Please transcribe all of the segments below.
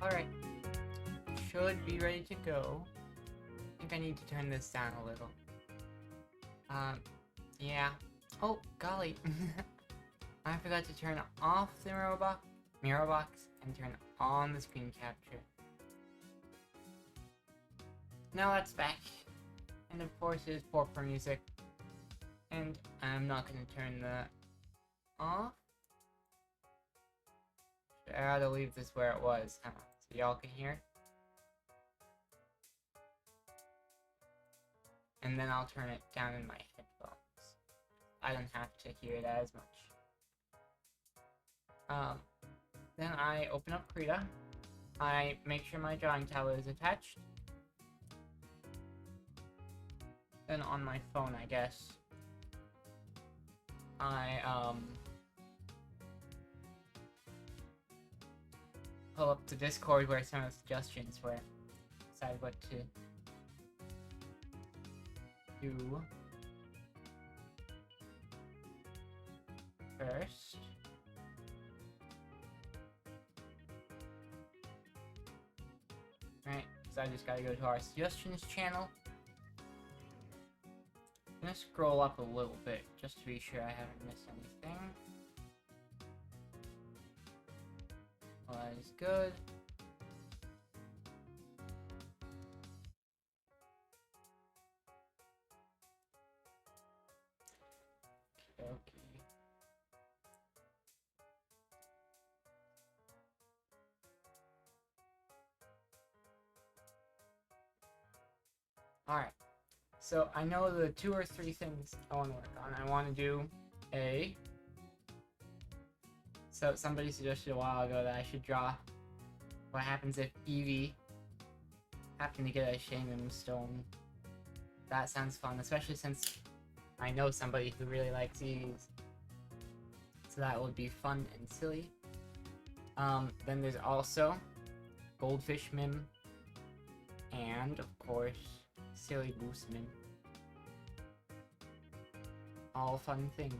Alright. Should be ready to go. I think I need to turn this down a little. Yeah. Oh, golly. I forgot to turn off the mirror box and turn on the screen capture. Now that's back. And of course it is proper music. And I'm not gonna turn the off. I gotta leave this where it was, huh? So y'all can hear. And then I'll turn it down in my headphones. I don't have to hear it as much. Then I open up Krita. I make sure my drawing tablet is attached. Then on my phone, I guess, I pull up the Discord where some of the suggestions were. Decide what to do first. Right, so I just gotta go to our suggestions channel. I'm gonna scroll up a little bit just to be sure I haven't missed anything. Well, that is good. Okay. Alright. So I know the 2 or 3 things I want to work on. I want to do a... So somebody suggested a while ago that I should draw what happens if Eevee happened to get a Shaman Stone. That sounds fun, especially since I know somebody who really likes Eevees. So that would be fun and silly. Then there's also Goldfish Mim, and of course, Silly Goose Mim. All fun things.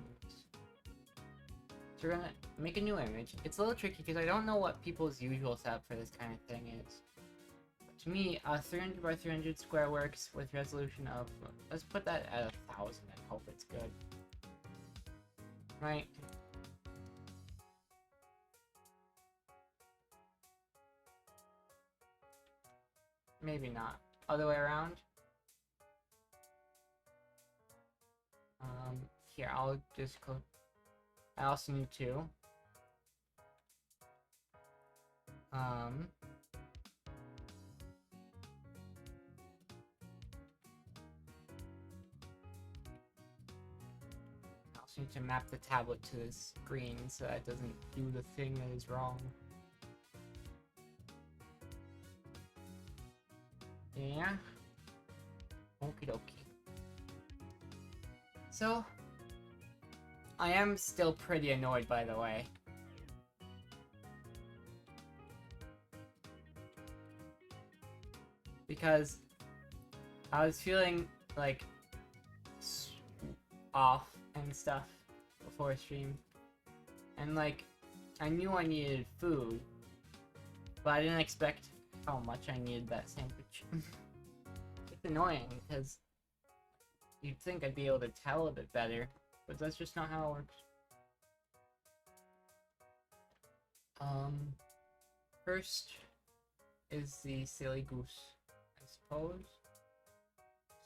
So we're gonna make a new image. It's a little tricky because I don't know what people's usual setup for this kind of thing is. But to me, 300 by 300 square works with resolution of, let's put that at 1000 and hope it's good. Right? Maybe not. Other way around? Here, I'll just go. I also need to I also need to map the tablet to the screen so that it doesn't do the thing that is wrong. Yeah. Okie dokie. So, I am still pretty annoyed, by the way. Because I was feeling, like, off and stuff before stream. And, like, I knew I needed food, but I didn't expect how much I needed that sandwich. It's annoying, because you'd think I'd be able to tell a bit better, but that's just not how it works. First is the silly goose, I suppose.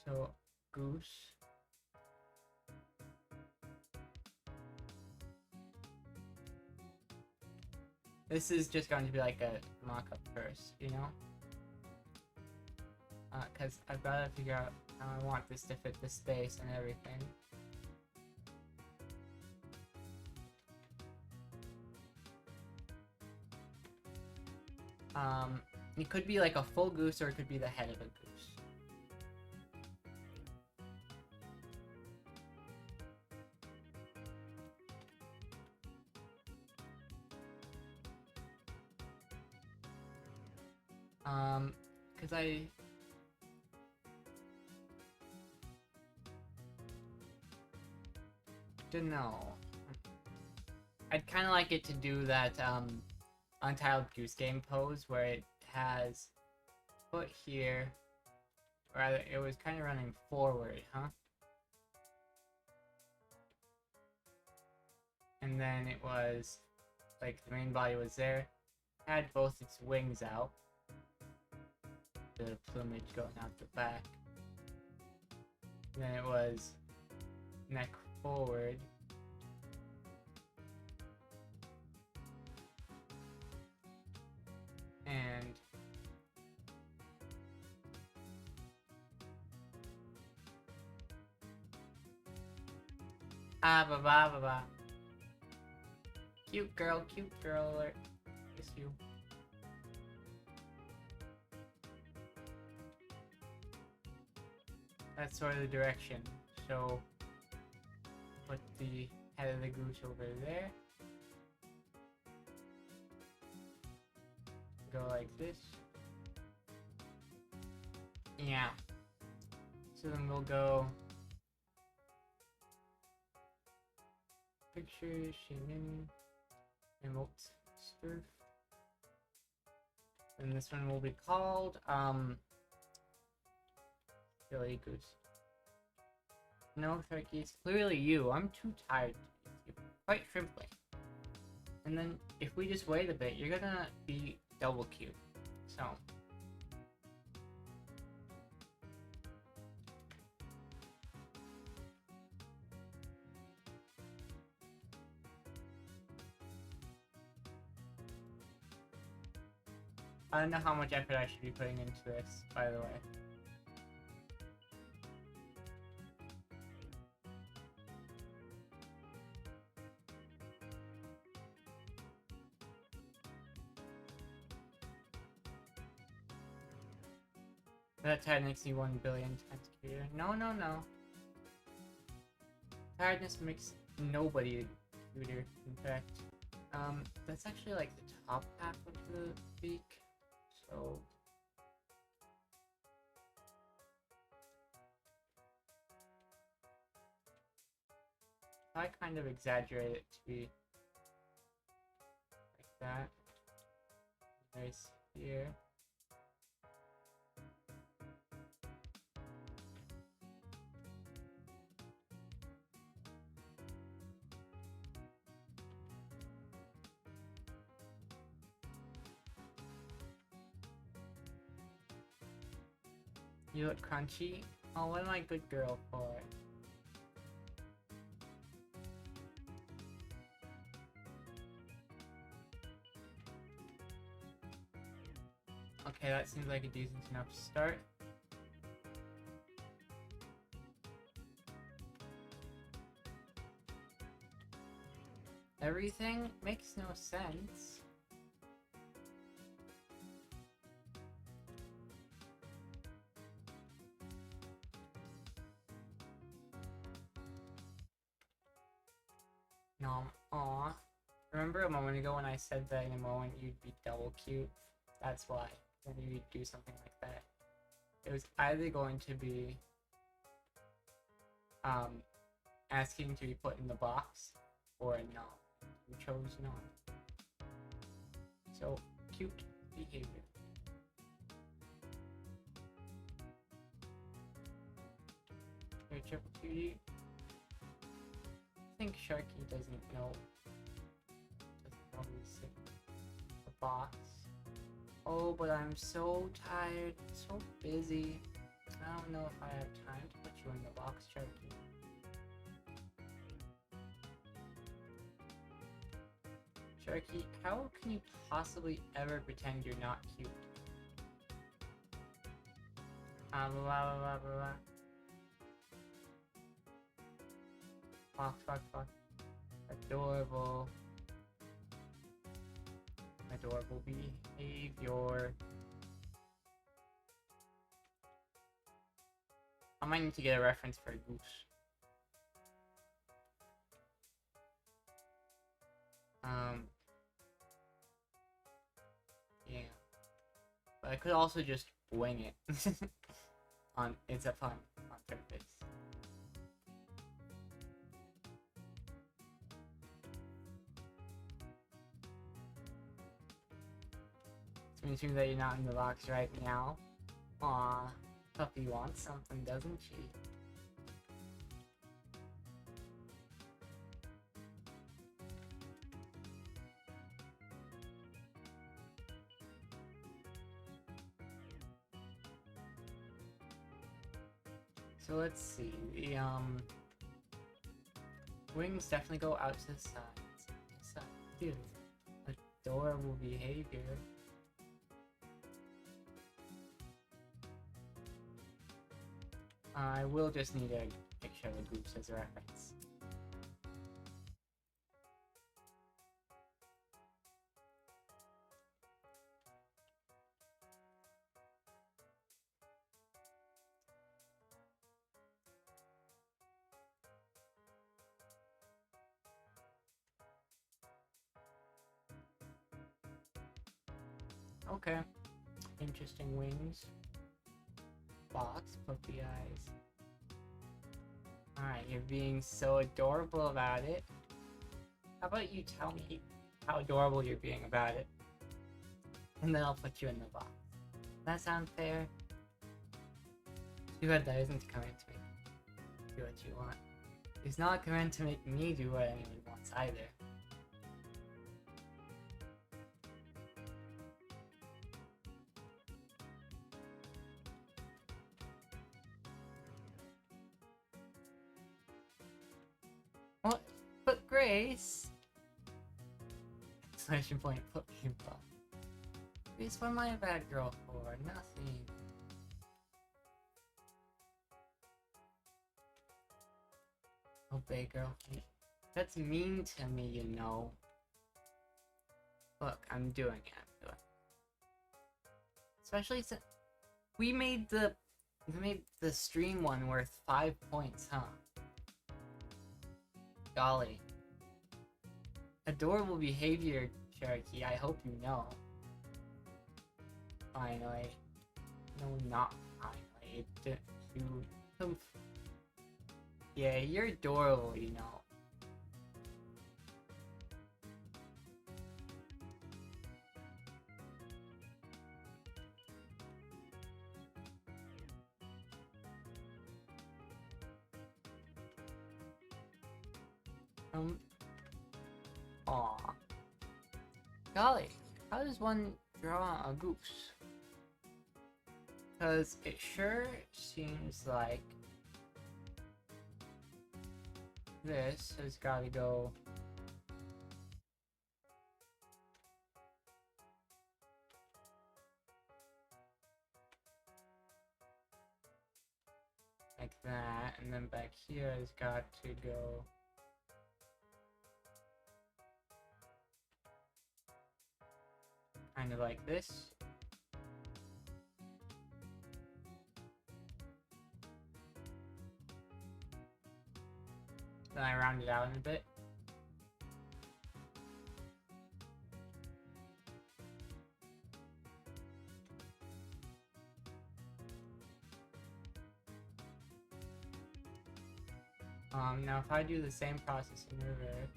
So, goose. This is just going to be like a mock-up first, you know? Because I've got to figure out how I want this to fit the space and everything. It could be like a full goose, or it could be the head of a goose. Because I don't know. I'd kind of like it to do that, Untitled Goose Game pose where it has foot here, or rather it was kind of running forward, huh? And then it was like the main body was there, had both its wings out, the plumage going out the back. And then it was neck forward. And ba ba ba ba. Cute girl alert. It's you. That's sort of the direction. So put the head of the goose over there. Go like this. Yeah. So then we'll go picture, shimmy, emotes, surf. And this one will be called Billy Goose. No, Sharky, it's clearly you. I'm too tired to be you. Quite simply. And then if we just wait a bit, you're gonna be double cute. So I don't know how much effort I should be putting into this, by the way. That tired makes me 1 billion times cuter. No, no, no. Tiredness makes nobody cuter, in fact. That's actually like the top half of the beak, so... I kind of exaggerate it to be like that. Nice here. You look crunchy? Oh, what am I a good girl for? Okay, that seems like a decent enough start. Everything makes no sense. No, aw. Remember a moment ago when I said that in a moment you'd be double cute? That's why. Then you'd do something like that. It was either going to be asking to be put in the box or no. You chose no. So cute behavior. Your triple cutie. I think Sharky doesn't know he's in the box. Oh, but I'm so tired, so busy. I don't know if I have time to put you in the box, Sharky. Sharky, how can you possibly ever pretend you're not cute? Blah blah blah blah blah. Fuck. Adorable. Adorable behavior. I might need to get a reference for a goose. Yeah. But I could also just wing it. It's a fun on purpose. So assuming that you're not in the box right now. Aw, puppy wants something, doesn't she? So let's see, the wings definitely go out to the sides. Yes, I do. Adorable behavior. I will just need a picture of the groups as a reference. Okay. Interesting wings. Box, puppy eyes. Alright, you're being so adorable about it. How about you tell me how adorable you're being about it? And then I'll put you in the box. Does that sound fair? Too bad that isn't coming to me. Do what you want. It's not coming to make me do what anyone wants either. What? But Grace! Exclamation point, put me in box. Grace, what am I a bad girl for? Nothing. Obey, girl. That's mean to me, you know. Look, I'm doing it. Especially since we made the stream one worth 5 points, huh? Golly. Adorable behavior, Cherokee. I hope you know. Finally. No, not finally. Yeah, you're adorable, you know. Aw. Golly, how does one draw a goose? Because it sure seems like this has got to go like that, and then back here has got to go kind of like this. Then I round it out in a bit. Now if I do the same process in reverse,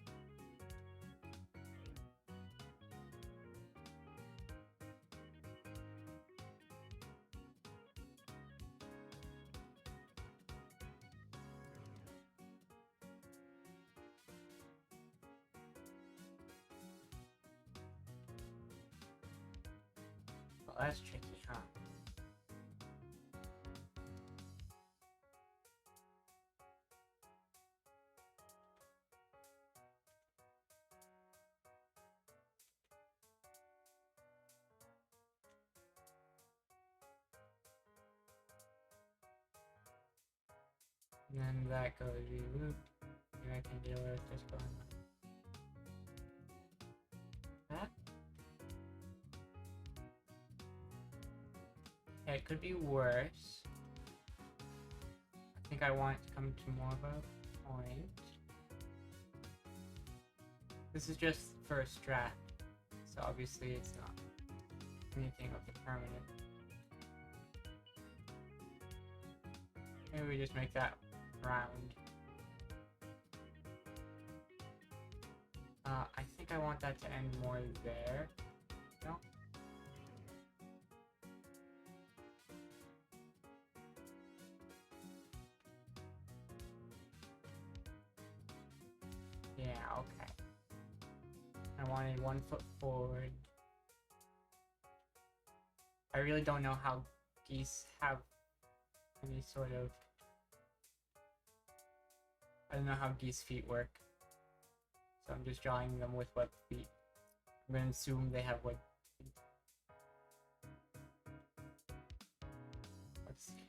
well, that's tricky, huh? And then that goes re-loop, and I can deal with just going like that. Yeah, it could be worse. I think I want it to come to more of a point. This is just for a strat, so obviously it's not anything of the permanent. Maybe we just make that round. I think I want that to end more there. No? Yeah, okay. I wanted 1 foot forward. I really don't know how geese have any sort of... I don't know how geese feet work. So I'm just drawing them with web feet. I'm gonna assume they have web feet. Let's see.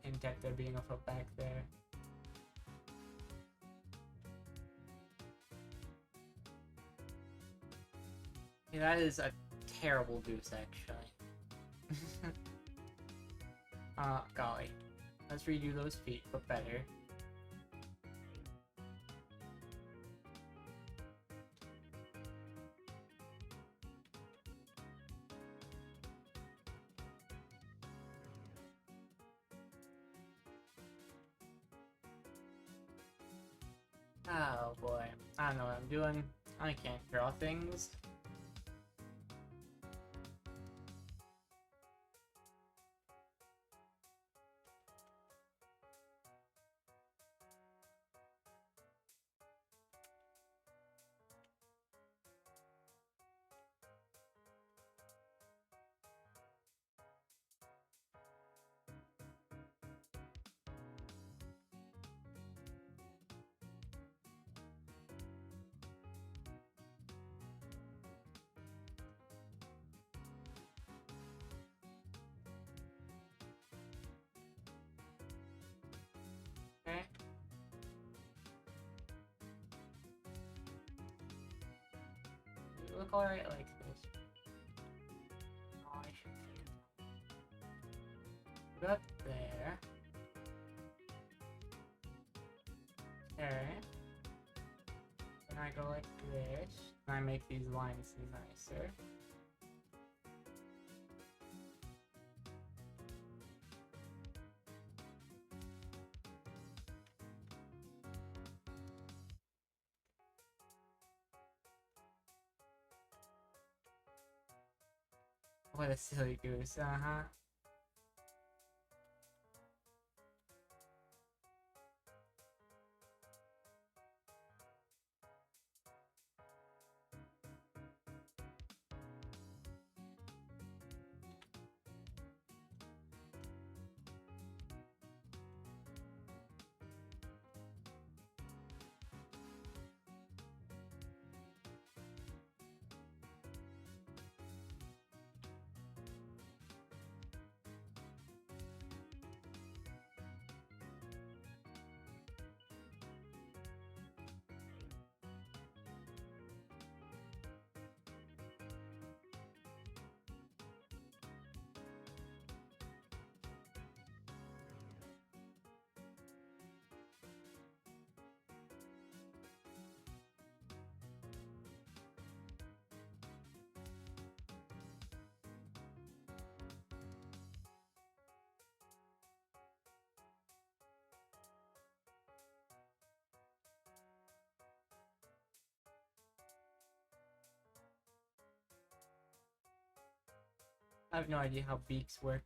Hint at there being a foot back there. Yeah, that is a terrible goose, actually. Golly. Let's redo those feet, but better. Oh boy. I don't know what I'm doing. I can't draw things. Okay. You look alright like this. Oh, I should take it. Put up there. Okay. Then I go like this. And I make these lines nicer. What a silly goose, uh-huh. I have no idea how beaks work.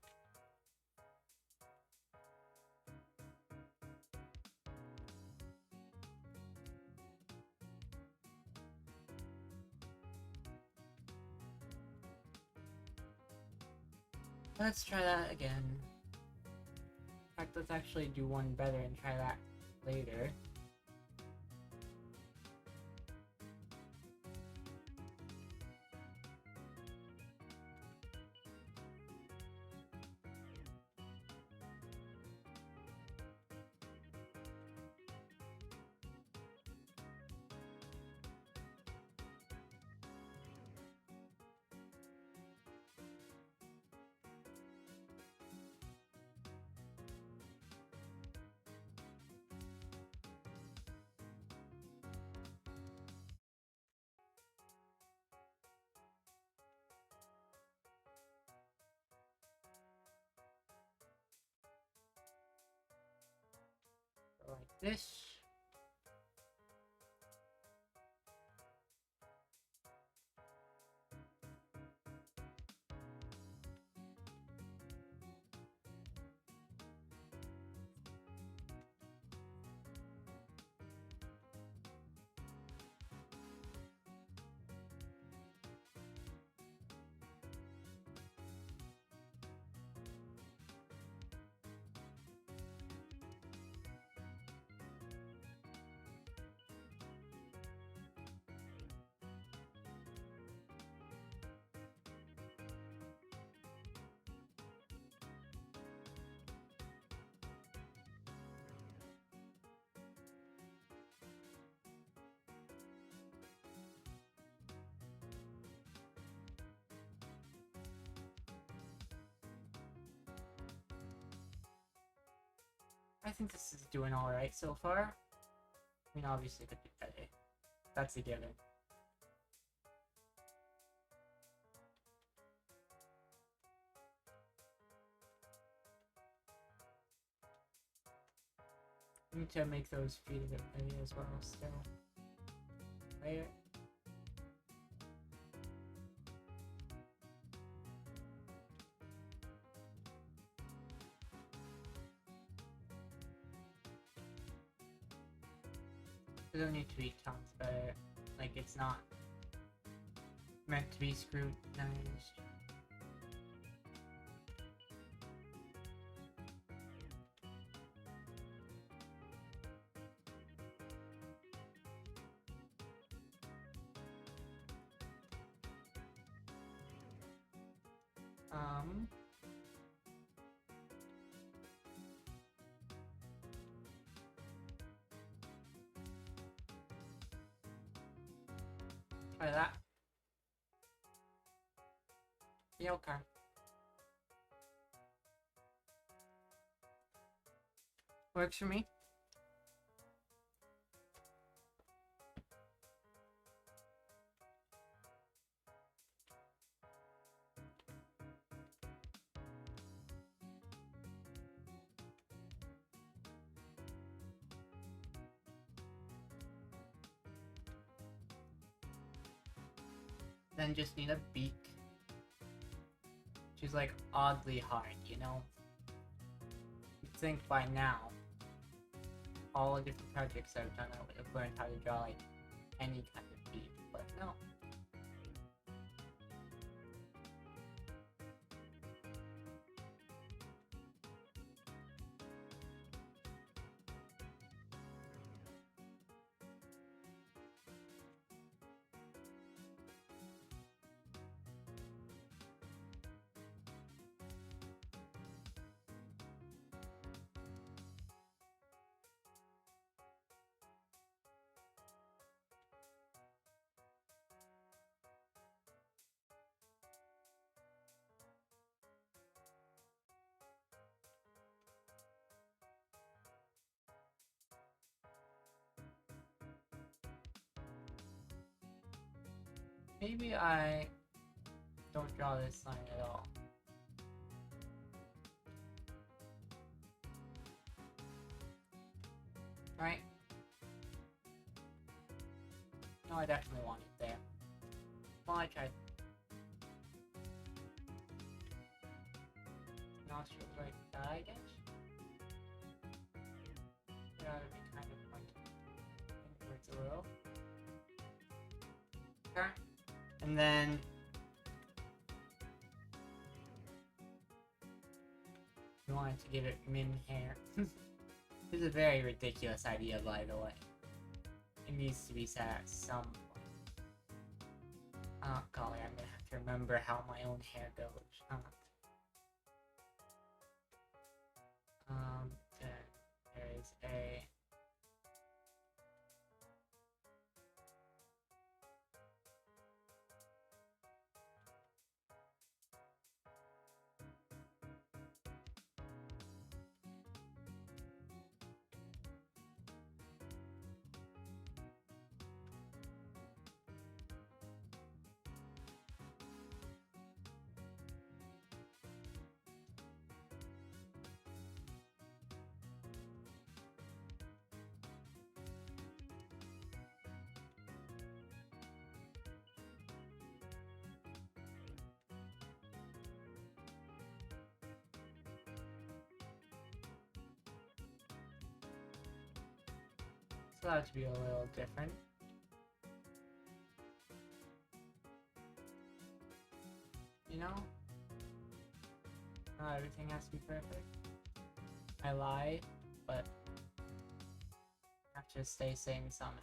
Let's try that again. In fact, let's actually do one better and try that later. Like this. I think this is doing alright so far. I mean, obviously, could be better. That's a given. I need to make those feet a bit heavy as well, still. Layer. They don't need to be talked better. Like, it's not meant to be scrutinized. Try that. Yeah, okay. Works for me. Then just need a beak. She's like oddly hard, you know? You'd think by now, all the different projects I've done, I would have learned how to draw like any kind of beak, but no. Maybe I don't draw this line at all. Right? No, I definitely want it there. Well, I tried. Nostrils like that, I guess? It ought to be kind of pointed inwards a little. Okay. And then we wanted to give it min hair. This is a very ridiculous idea, by the way. It needs to be set at some point. Oh golly, I'm gonna have to remember how my own hair goes. Then there is a allowed to be a little different. You know? Not everything has to be perfect. I lie, but I have to stay sane somehow.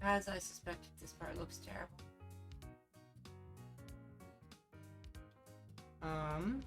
As I suspected, this part looks terrible. Um.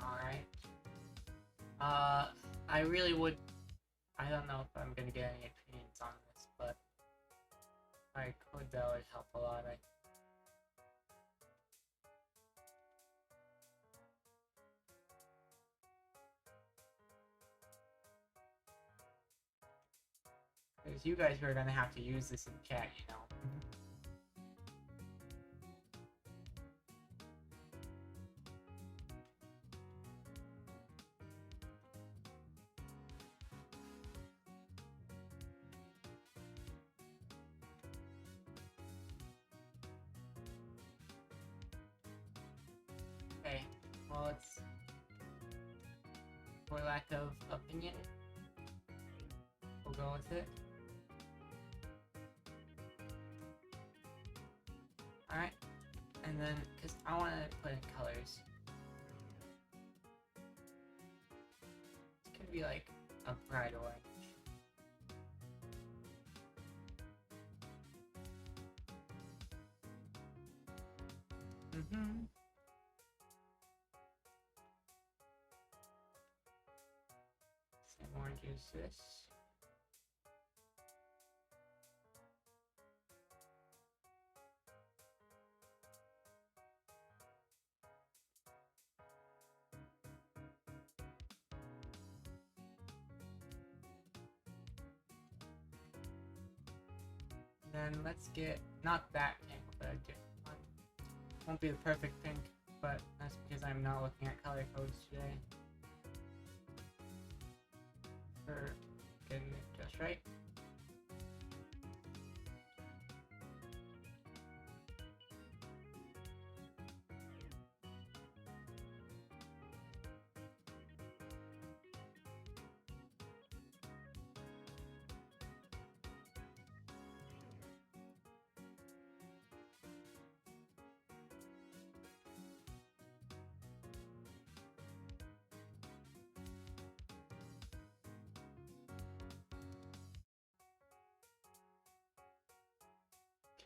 Alright. I really would. I don't know if I'm gonna get any opinions on this, but if I could, that would help a lot. Because you guys are gonna have to use this in chat, you know. Okay, well, it's for lack of opinion, we'll go with it. Alright, and then, because I want to put in colors. It's gonna be like a bright orange. Same orange as this. Then let's get, not that pink, but a different one. Won't be the perfect pink, but that's because I'm not looking at color codes today. For getting it just right.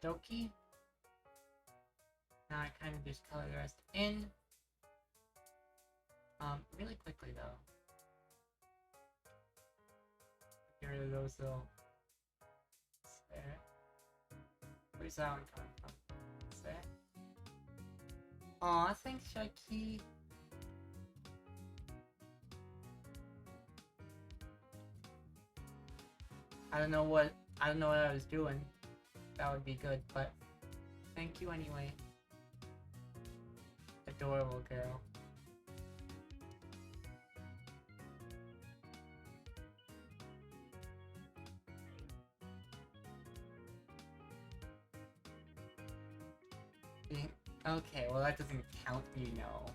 Okie. Now I kind of just color the rest in. Really quickly though. Get rid of those little. There. Where's that one coming from? What's that? Aw, thanks, Shaki. I don't know what I was doing. That would be good, but thank you anyway. Adorable girl. Okay, well that doesn't count, you know.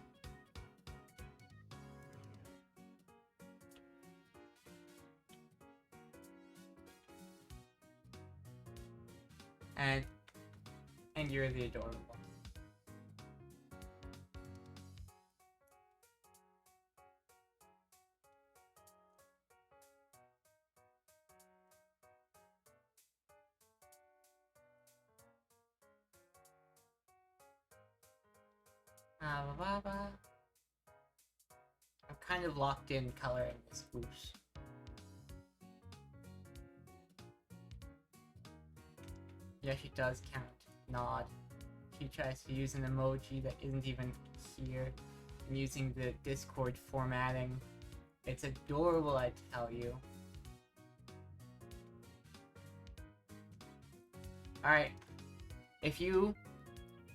And you're the adorable. I'm kind of locked in color in this swoosh. Yeah, she does count. Nod. She tries to use an emoji that isn't even here, and using the Discord formatting. It's adorable, I tell you. Alright. If you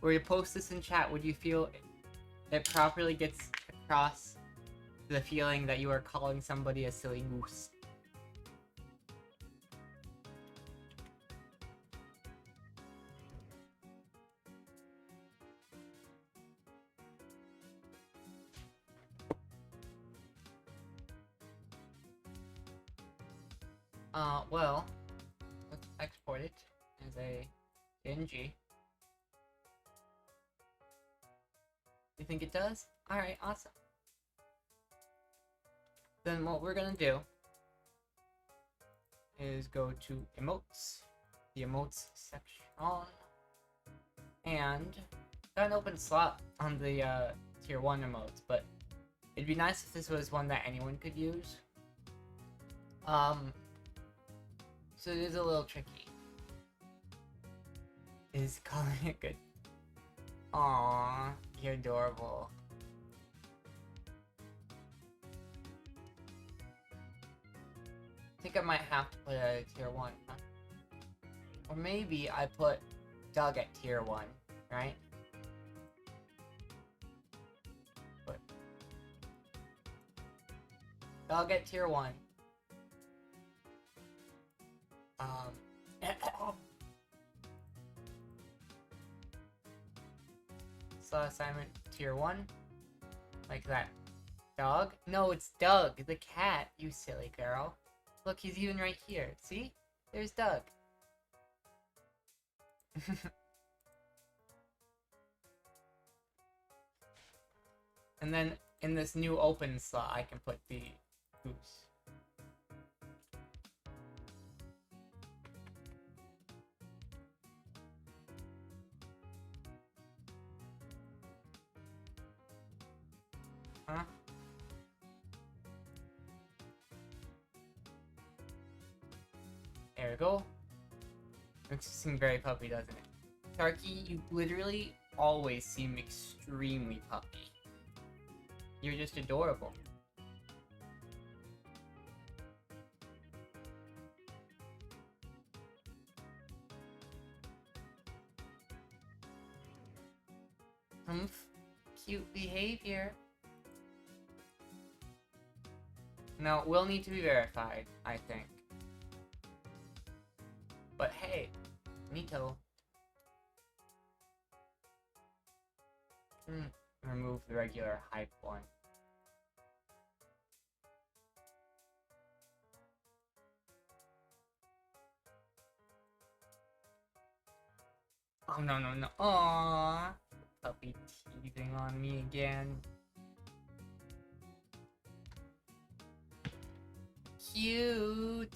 were to post this in chat, would you feel it properly gets across the feeling that you are calling somebody a silly goose? Well, let's export it as a PNG. You think it does? Alright, awesome. Then what we're gonna do is go to emotes, the emotes section, and got an open slot on the tier 1 emotes, but it'd be nice if this was one that anyone could use. So it is a little tricky. Is calling it good. Aww, you're adorable. I think I might have to put it at tier 1, huh? Or maybe I put Doug at tier 1, right? But Doug at tier 1. Slot assignment tier 1. Like that. Dog? No, it's Doug, the cat, you silly girl. Look, he's even right here. See? There's Doug. And then in this new open slot, I can put the goose. Huh? There we go. Makes you seem very puppy, doesn't it? Sharky, you literally always seem extremely puppy. You're just adorable. Humph. Cute behavior. No, will need to be verified, I think. But hey, Nito. Remove the regular hype one. Oh no no no. Aww. Puppy teething on me again. Cute.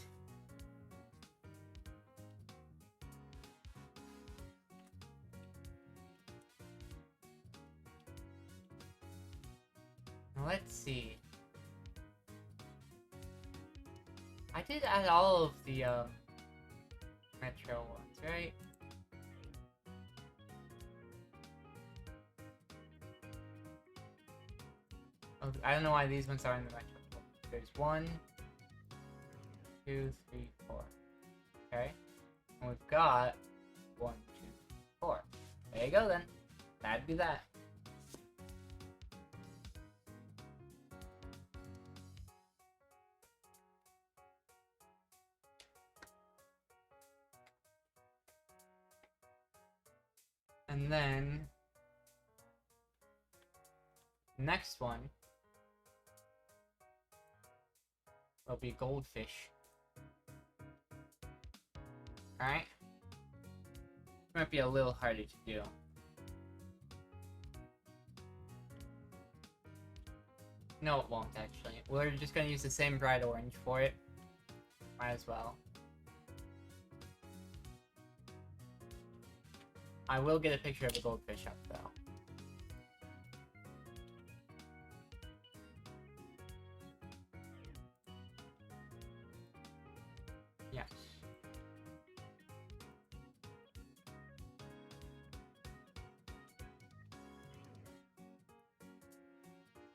Let's see. I did add all of the Metro ones, right? Oh, I don't know why these ones are in the Metro. There's 1, 2, 3, 4. Okay. And we've got 1, 2, 4. There you go then. That'd be that. And then next one will be goldfish. Alright? Might be a little harder to do. No, it won't actually. We're just gonna use the same bright orange for it. Might as well. I will get a picture of the goldfish up though. Yes.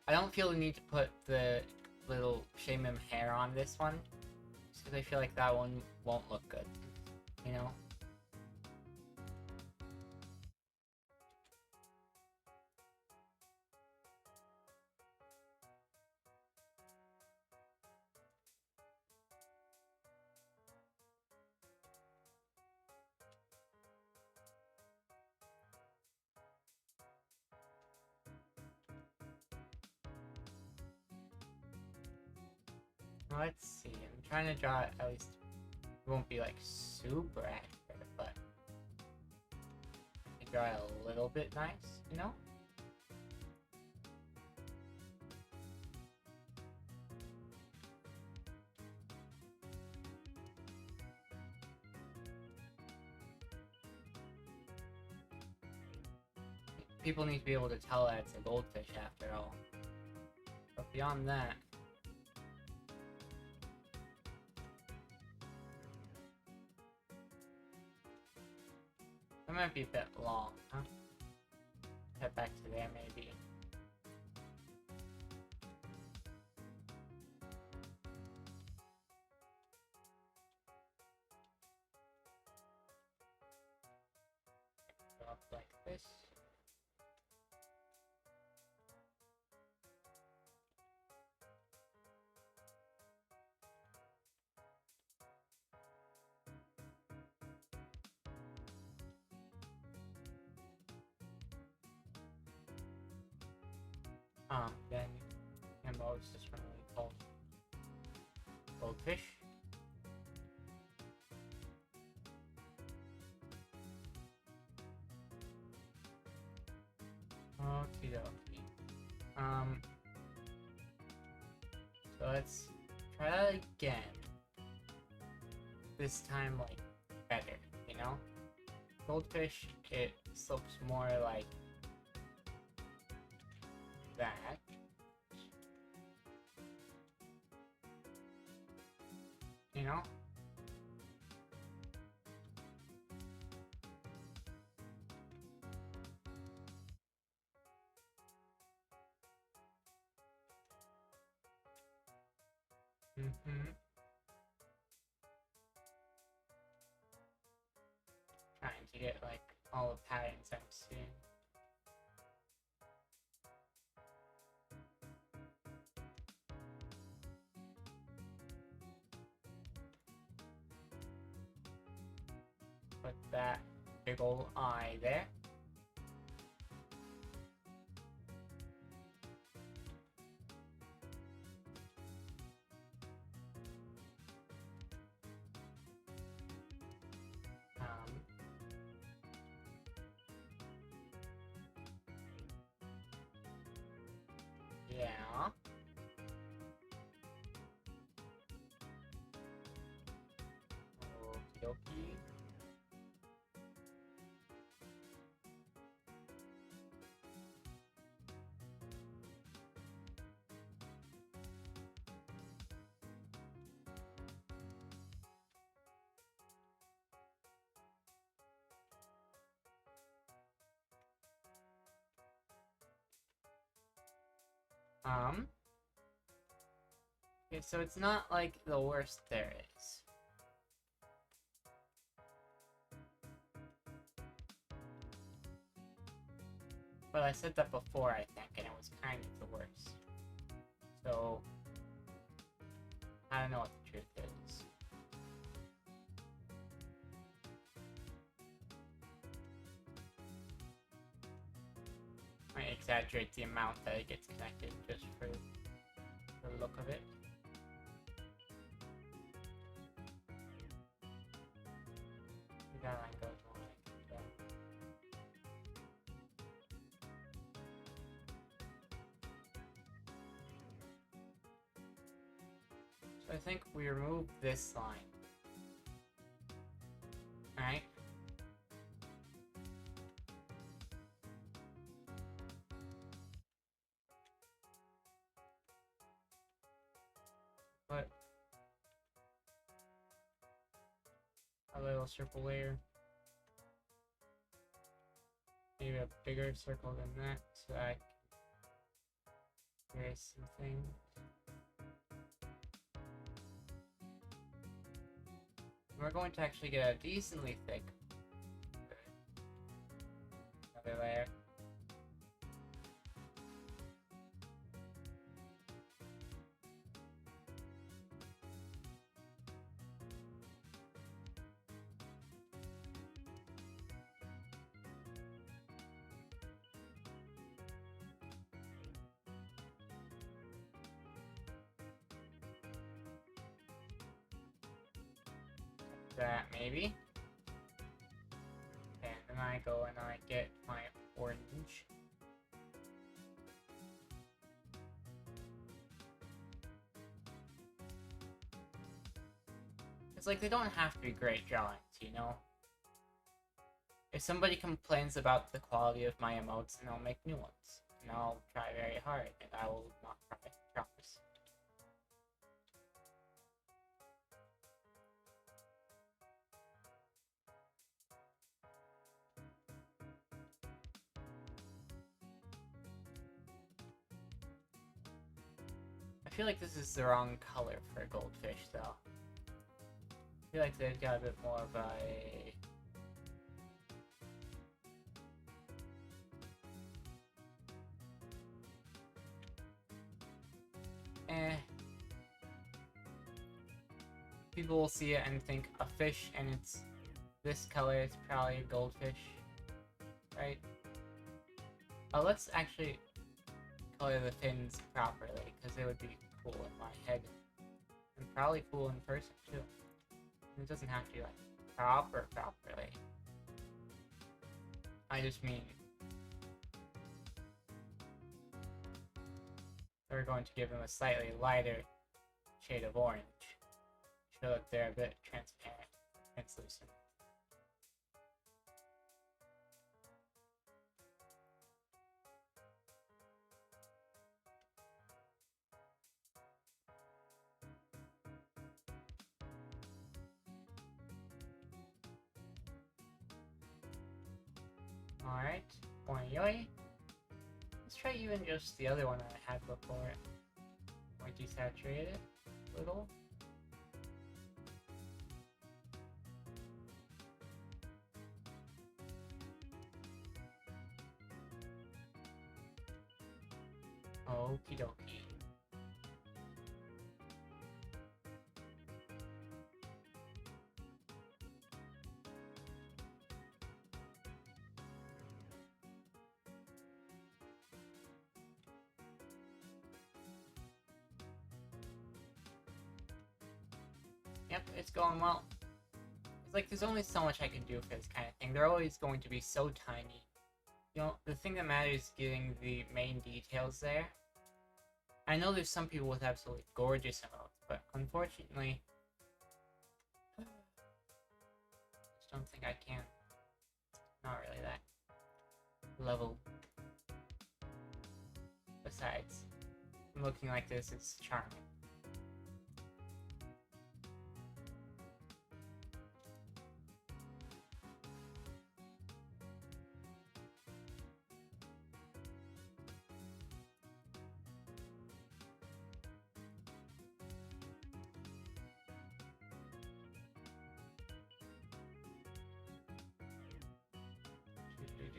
I don't feel the need to put the little Shaman hair on this one, just because I feel like that one won't look good, you know? Let's see, I'm trying to draw at least It won't be like super accurate, but you draw it a little bit nice, you know? People need to be able to tell that it's a goldfish after all. But beyond that, that might be a bit long, huh? Head back to there, maybe. Go up like this. Then emotes is really called goldfish. Okie dokie. So let's try that again. This time, like, better, you know? Goldfish, it looks more like that. You know? Trying to get, like, all the patterns I'm seeing. Put that big ol' eye there. Yeah. Okie dokie. Okay, so it's not like the worst there is. But I said that before, I think, and it was kind of the worst. So, I don't know what the truth is. I exaggerate the amount that it gets connected just for the look of it. That line goes more like that. So I think we remove this line. Alright? Put a little circle layer. Maybe a bigger circle than that, so I can erase some things. We're going to actually get a decently thick another layer. that, maybe. And then I go and I get my orange. It's like, they don't have to be great drawings, you know? If somebody complains about the quality of my emotes, then I'll make new ones. And I'll try very hard, and I will not cry, promise. I feel like this is the wrong color for a goldfish, though. I feel like they've got a bit more of a... People will see it and think a fish, and it's this color, it's probably a goldfish, right? Let's actually color the fins properly, because it would be cool in my head. And probably cool in person, too. And it doesn't have to be, like, properly. I just mean... we're going to give them a slightly lighter shade of orange. Show that they're a bit transparent, translucent. Alright, Yoi. Let's try even just the other one that I had before. Or desaturate it a little. Okie dokie. Yep, it's going well. It's like there's only so much I can do for this kind of thing. They're always going to be so tiny. You know, the thing that matters is getting the main details there. I know there's some people with absolutely gorgeous emotes, but unfortunately, I just don't think I can. Not really that level. Besides, looking like this is charming.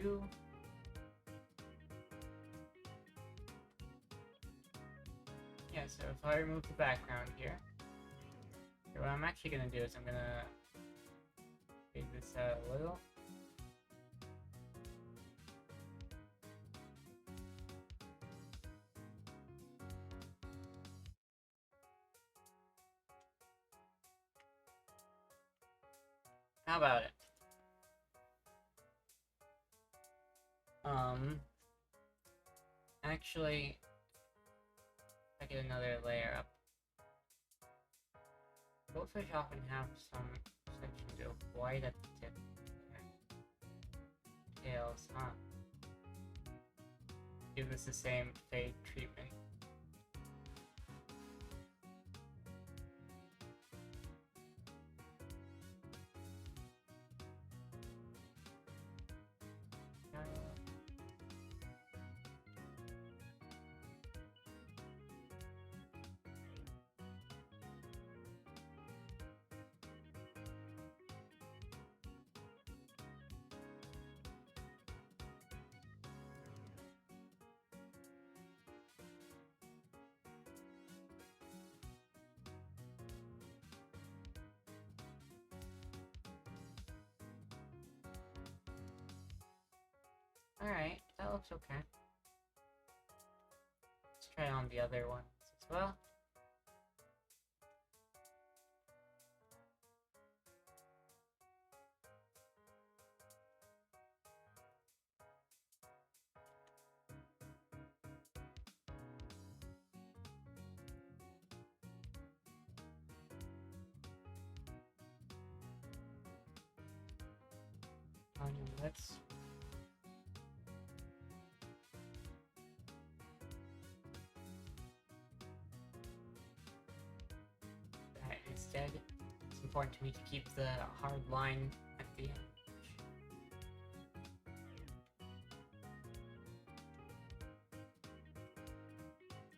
Do. Yeah, so if I remove the background here, what I'm actually gonna do is I'm gonna fade this out a little. How about it? Actually, I get another layer up. Goldfish often have some sections of white at the tip. Tails, huh? Give this the same fade treatment. Alright, that looks okay. Let's try on the other ones as well. Oh no, let's... that instead. It's important to me to keep the hard line at the end.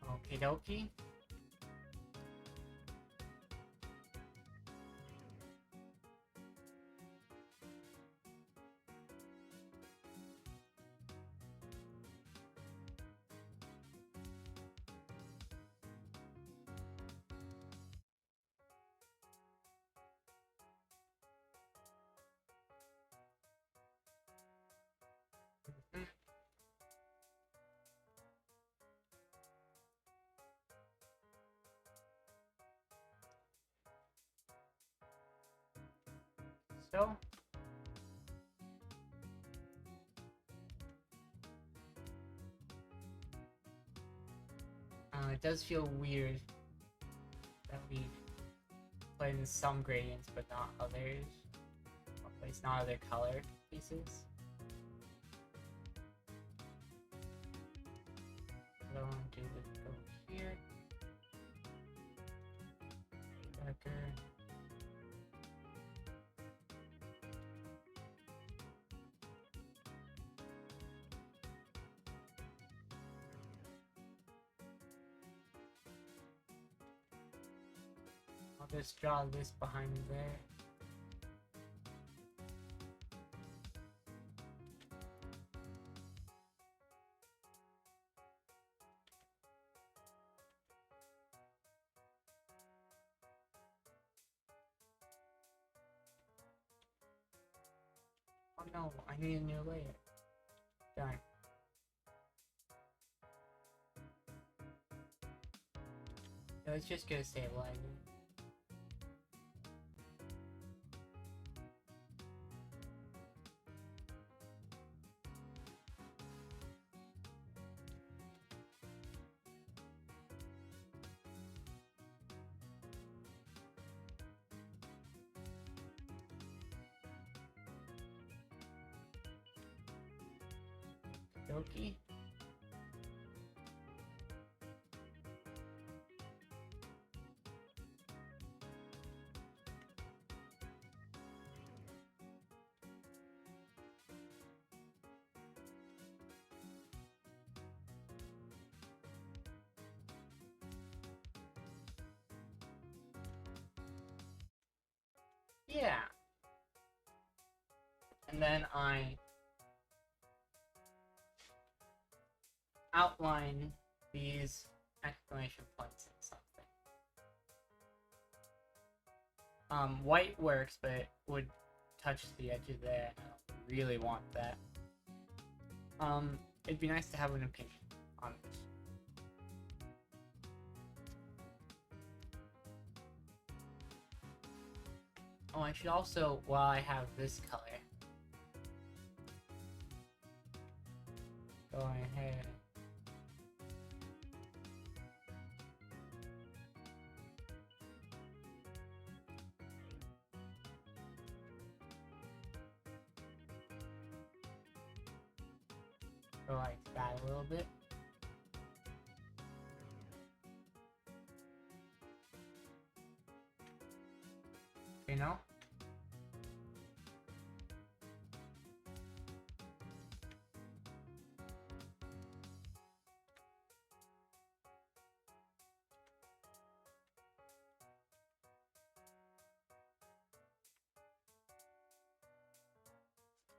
Okie dokie. So, it does feel weird that we put in some gradients but not others. Or place not other color pieces. Go and do the go here. Darker. I'll just draw this behind there. Oh no, I need a new layer. Darn. So let's just go stabilize it. Okie. Yeah. And then I outline these exclamation points in something. White works, but it would touch the edge of there, and I don't really want that. It'd be nice to have an opinion on this. Oh, I should also, while I have this color, go ahead. Go like that a little bit. You know?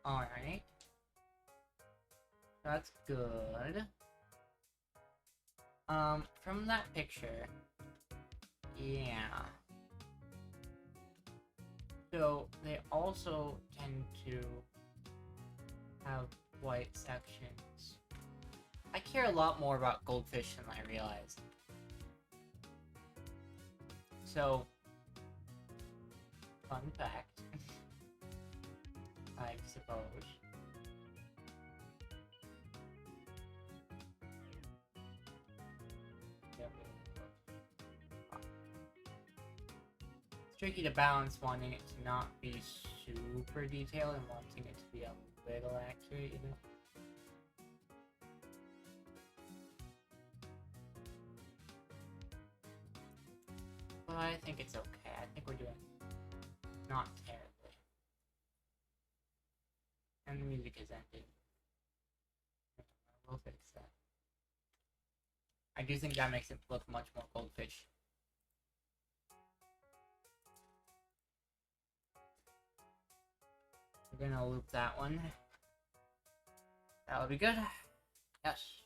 Alright. That's good. From that picture, yeah. So, they also tend to have white sections. I care a lot more about goldfish than I realized. So, fun fact, I suppose. It's tricky to balance wanting it to not be super detailed and wanting it to be a little accurate, you know? But I think it's okay. I think we're doing not terribly. And the music is ending. We'll fix that. I do think that makes it look much more goldfish. We're gonna loop that one. That'll be good. Yes.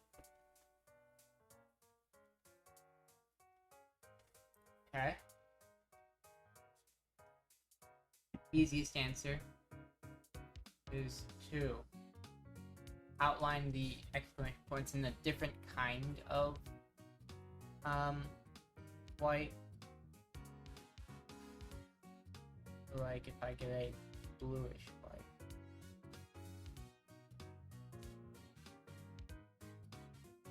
Okay. Easiest answer is to outline the exclamation points in a different kind of white. Like if I get a bluish white.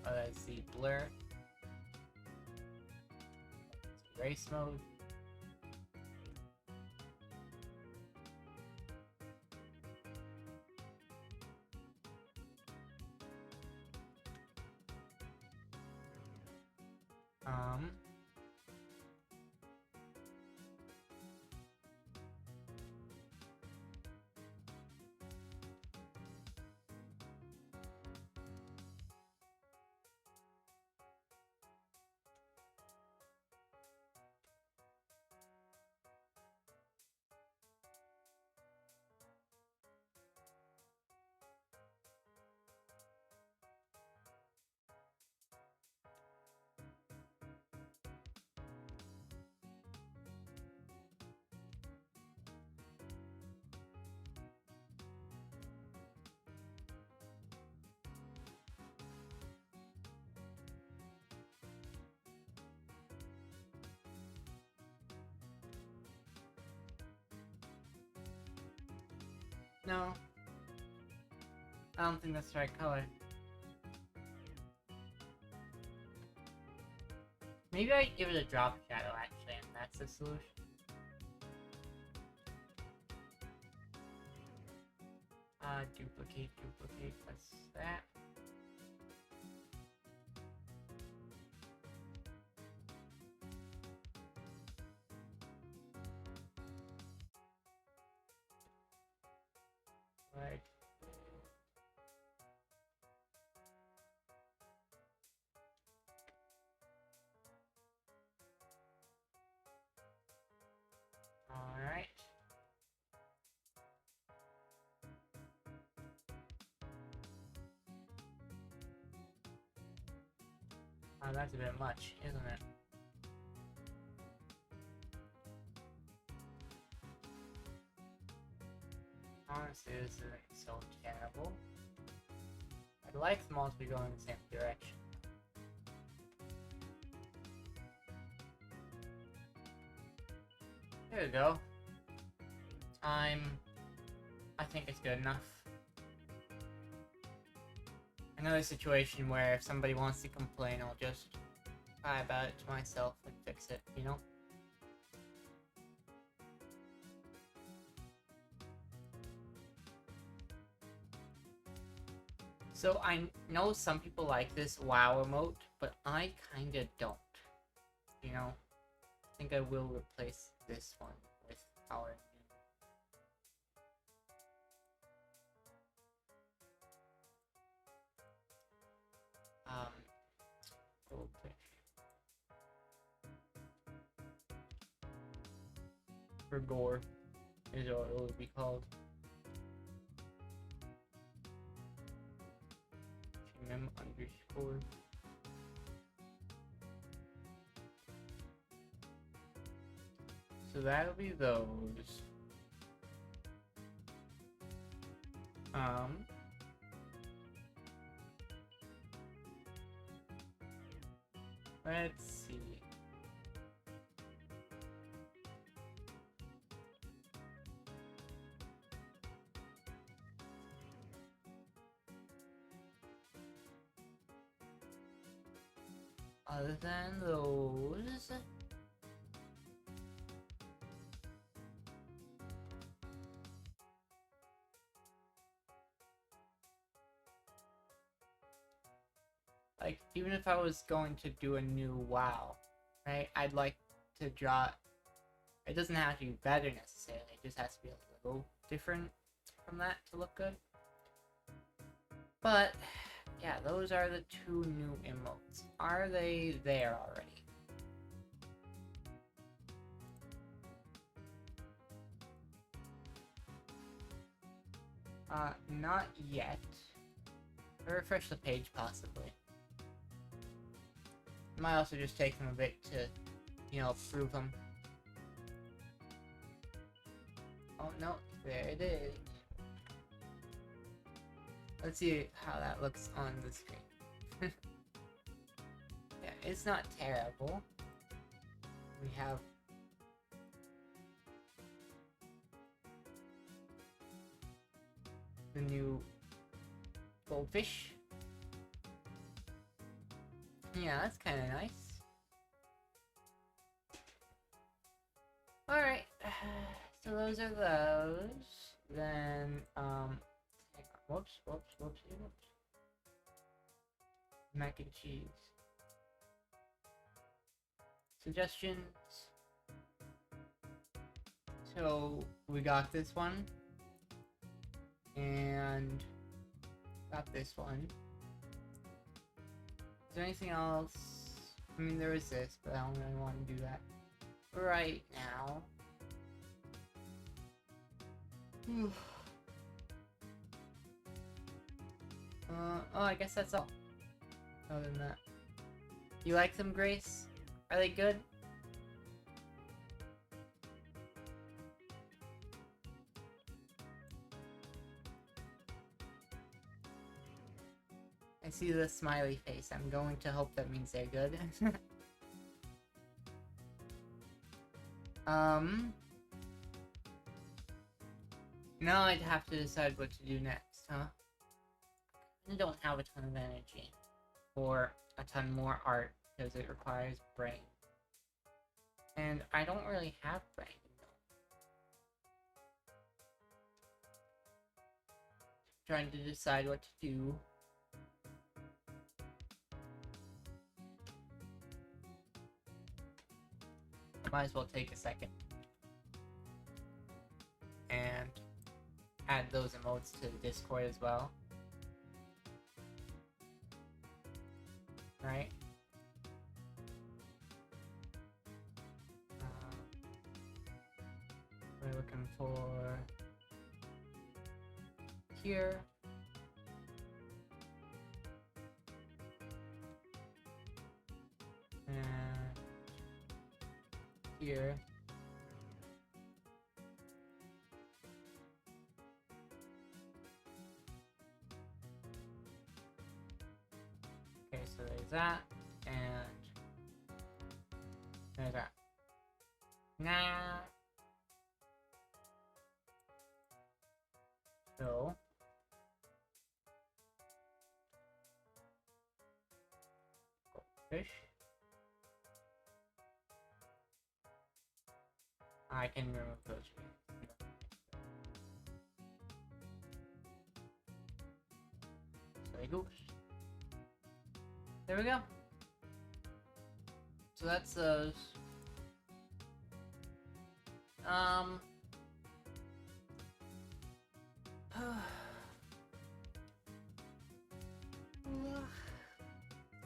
Oh, that's the blur. Erase mode. No. I don't think that's the right color. Maybe I give it a drop shadow actually, and that's the solution. Duplicate, what's that? Right. Alright. Oh, that's a bit much, isn't it? Honestly, this isn't so terrible. I'd like them all to be going in the same direction. There we go. I think it's good enough. Another situation where if somebody wants to complain, I'll just cry about it to myself and fix it, you know? So I know some people like this WoW emote, but I kinda don't. You know? I think I will replace this one with our goldfish. For gore is what it would be called. Underscore. So that'll be those. Let's see. Other than those, even if I was going to do a new WoW, right, I'd like to draw... It doesn't have to be better necessarily, it just has to be a little different from that to look good. But, yeah, those are the 2 new emotes. Are they there already? Not yet. I'll refresh the page, possibly. It might also just take them a bit to, you know, approve them. Oh, no, there it is. Let's see how that looks on the screen. Yeah, it's not terrible. We have the new goldfish. Yeah, that's kind of nice. Alright, so those are those. Then, hang on. Whoops. Mac and cheese. Suggestions. So, we got this one. And got this one. Is there anything else? I mean, there is this, but I don't really want to do that right now. Oh, I guess that's all. Other than that. You like them, Grace? Are they good? I see the smiley face. I'm going to hope that means they're good. Now I'd have to decide what to do next, huh? I don't have a ton of energy. Or a ton more art, because it requires brain. And I don't really have brain. Trying to decide what to do. Might as well take a second and add those emotes to the Discord as well. Right? We're looking for here. And here. Okay, so there's that, and there's that. Nah. So fish. I can remove those. So there goes. There we go. So that's those.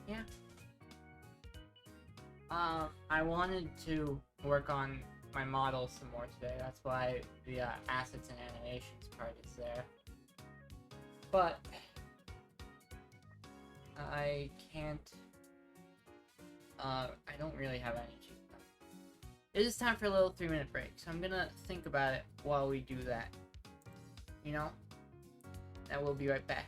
Yeah. I wanted to work on my models some more today. That's why the assets and animations part is there. But I can't. I don't really have energy. It is time for a little 3-minute break, so I'm gonna think about it while we do that. You know? And we'll be right back.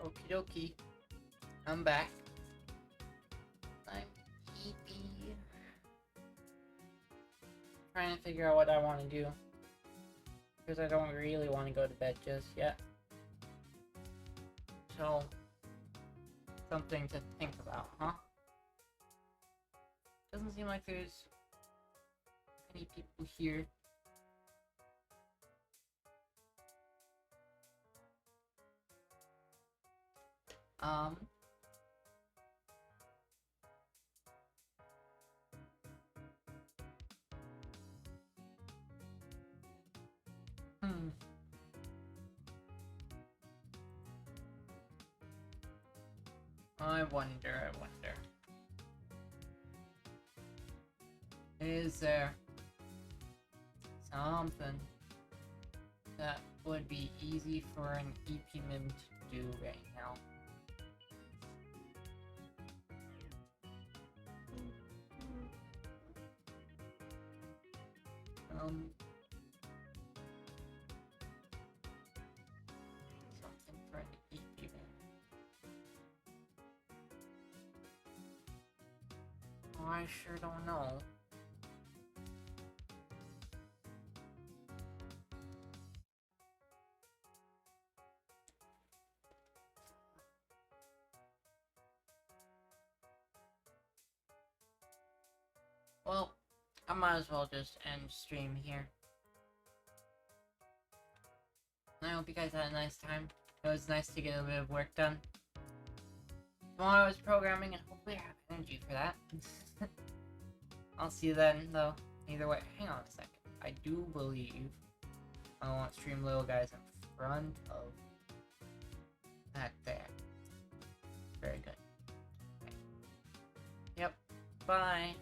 Okie dokie. I'm back. I'm sleepy. Trying to figure out what I want to do. Because I don't really want to go to bed just yet. So, something to think about, huh? Doesn't seem like there's any people here. Um... Hmm. I wonder. Is there something that would be easy for an EP mim to do right now? Something for an EP mim. Oh, I sure don't know. Well, I might as well just end stream here. I hope you guys had a nice time. It was nice to get a bit of work done. Tomorrow is programming, and hopefully I have energy for that. I'll see you then, though. Either way, hang on a second. I do believe I want stream little guys in front of that there. Very good. Okay. Yep. Bye.